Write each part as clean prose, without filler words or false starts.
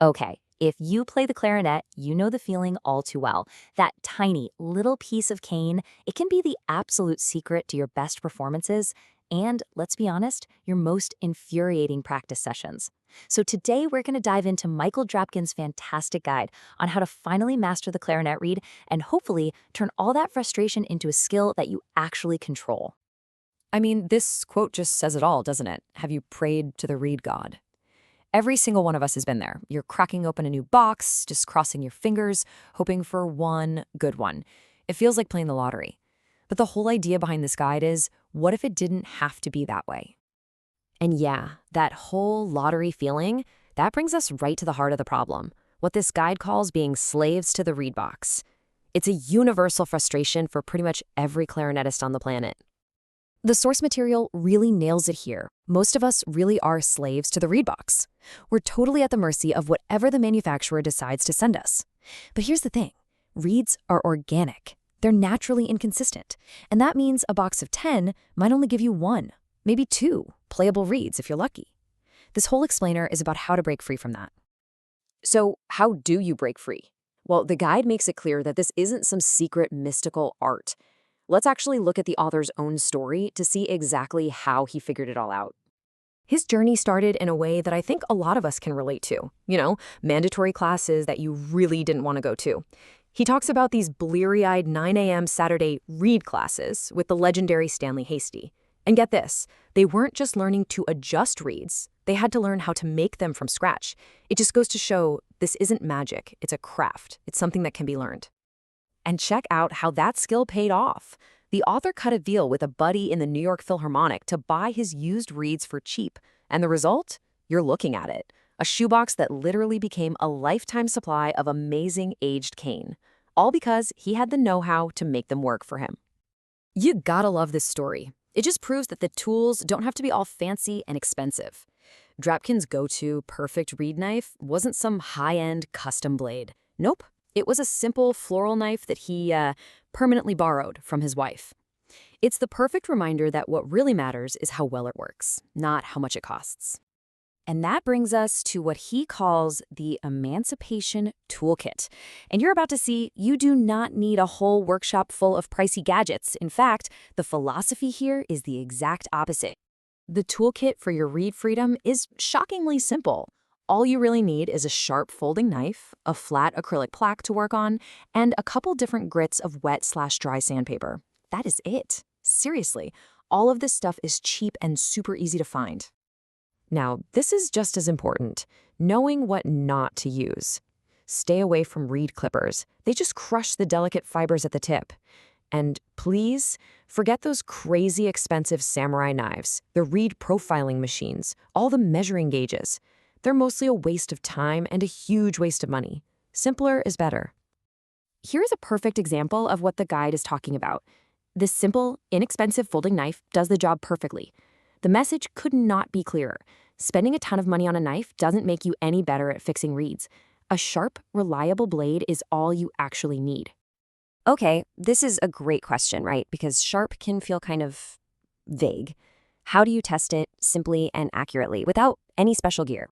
Okay, if you play the clarinet, you know the feeling all too well. That tiny little piece of cane, it can be the absolute secret to your best performances and, let's be honest, your most infuriating practice sessions. So today we're going to dive into Michael Drapkin's fantastic guide on how to finally master the clarinet reed and hopefully turn all that frustration into a skill that you actually control. I mean, this quote just says it all, doesn't it? Have you prayed to the reed god? Every single one of us has been there. You're cracking open a new box, just crossing your fingers, hoping for one good one. It feels like playing the lottery. But the whole idea behind this guide is, what if it didn't have to be that way? And yeah, that whole lottery feeling, that brings us right to the heart of the problem, what this guide calls being slaves to the reed box. It's a universal frustration for pretty much every clarinetist on the planet. The source material really nails it here. Most of us really are slaves to the reed box. We're totally at the mercy of whatever the manufacturer decides to send us. But here's the thing. Reeds are organic. They're naturally inconsistent. And that means a box of 10 might only give you one, maybe two, playable reeds if you're lucky. This whole explainer is about how to break free from that. So, how do you break free? Well, the guide makes it clear that this isn't some secret mystical art. Let's actually look at the author's own story to see exactly how he figured it all out. His journey started in a way that I think a lot of us can relate to. Mandatory classes that you really didn't want to go to. He talks about these bleary-eyed 9 a.m. Saturday reed classes with the legendary Stanley Hasty. And get this, they weren't just learning to adjust reeds, they had to learn how to make them from scratch. It just goes to show this isn't magic, it's a craft. It's something that can be learned. And check out how that skill paid off. The author cut a deal with a buddy in the New York Philharmonic to buy his used reeds for cheap. And the result? You're looking at it. A shoebox that literally became a lifetime supply of amazing aged cane. All because he had the know-how to make them work for him. You gotta love this story. It just proves that the tools don't have to be all fancy and expensive. Drapkin's go-to perfect reed knife wasn't some high-end custom blade. Nope. It was a simple floral knife that he permanently borrowed from his wife. It's the perfect reminder that what really matters is how well it works, not how much it costs. And that brings us to what he calls the Emancipation Toolkit. And you're about to see you do not need a whole workshop full of pricey gadgets. In fact, the philosophy here is the exact opposite. The toolkit for your reed freedom is shockingly simple. All you really need is a sharp folding knife, a flat acrylic plaque to work on, and a couple different grits of wet/dry sandpaper. That is it. Seriously, all of this stuff is cheap and super easy to find. Now, this is just as important, knowing what not to use. Stay away from reed clippers. They just crush the delicate fibers at the tip. And please, forget those crazy expensive samurai knives, the reed profiling machines, all the measuring gauges. They're mostly a waste of time and a huge waste of money. Simpler is better. Here's a perfect example of what the guide is talking about. This simple, inexpensive folding knife does the job perfectly. The message could not be clearer. Spending a ton of money on a knife doesn't make you any better at fixing reeds. A sharp, reliable blade is all you actually need. Okay, this is a great question, right? Because sharp can feel kind of vague. How do you test it simply and accurately without any special gear?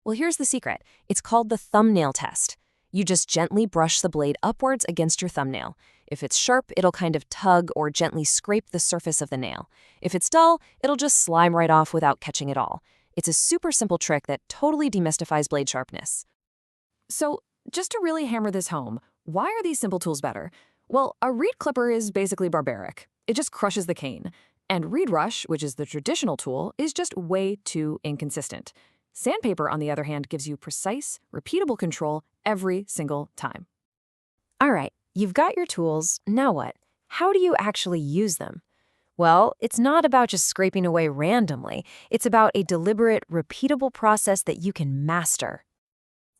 Well, here's the secret. It's called the thumbnail test. You just gently brush the blade upwards against your thumbnail. If it's sharp, it'll kind of tug or gently scrape the surface of the nail. If it's dull, it'll just slime right off without catching at all. It's a super simple trick that totally demystifies blade sharpness. So, just to really hammer this home, why are these simple tools better? Well, a reed clipper is basically barbaric. It just crushes the cane. And reed rush, which is the traditional tool, is just way too inconsistent. Sandpaper, on the other hand, gives you precise, repeatable control every single time. All right, you've got your tools. Now what? How do you actually use them? Well, it's not about just scraping away randomly. It's about a deliberate, repeatable process that you can master.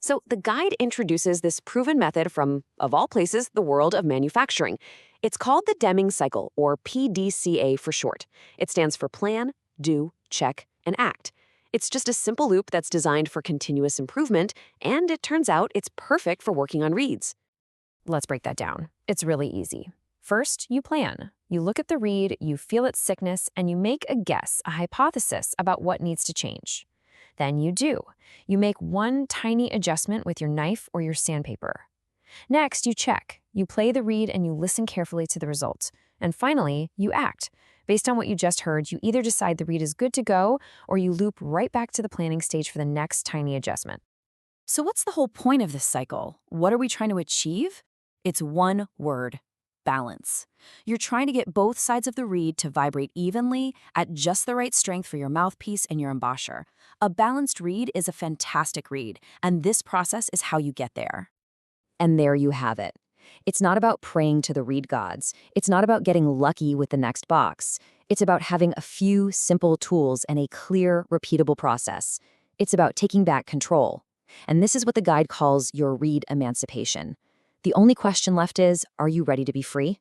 So the guide introduces this proven method from, of all places, the world of manufacturing. It's called the Deming Cycle, or PDCA for short. It stands for Plan, Do, Check, and Act. It's just a simple loop that's designed for continuous improvement, and it turns out it's perfect for working on reeds. Let's break that down. It's really easy. First, you plan. You look at the reed, you feel its thickness, and you make a guess, a hypothesis about what needs to change. Then you do. You make one tiny adjustment with your knife or your sandpaper. Next, you check. You play the reed and you listen carefully to the results. And finally, you act. Based on what you just heard, you either decide the reed is good to go or you loop right back to the planning stage for the next tiny adjustment. So what's the whole point of this cycle? What are we trying to achieve? It's one word: balance. You're trying to get both sides of the reed to vibrate evenly at just the right strength for your mouthpiece and your embouchure. A balanced reed is a fantastic reed, and this process is how you get there. And there you have it. It's not about praying to the reed gods. It's not about getting lucky with the next box. It's about having a few simple tools and a clear, repeatable process. It's about taking back control. And this is what the guide calls your reed emancipation. The only question left is, are you ready to be free?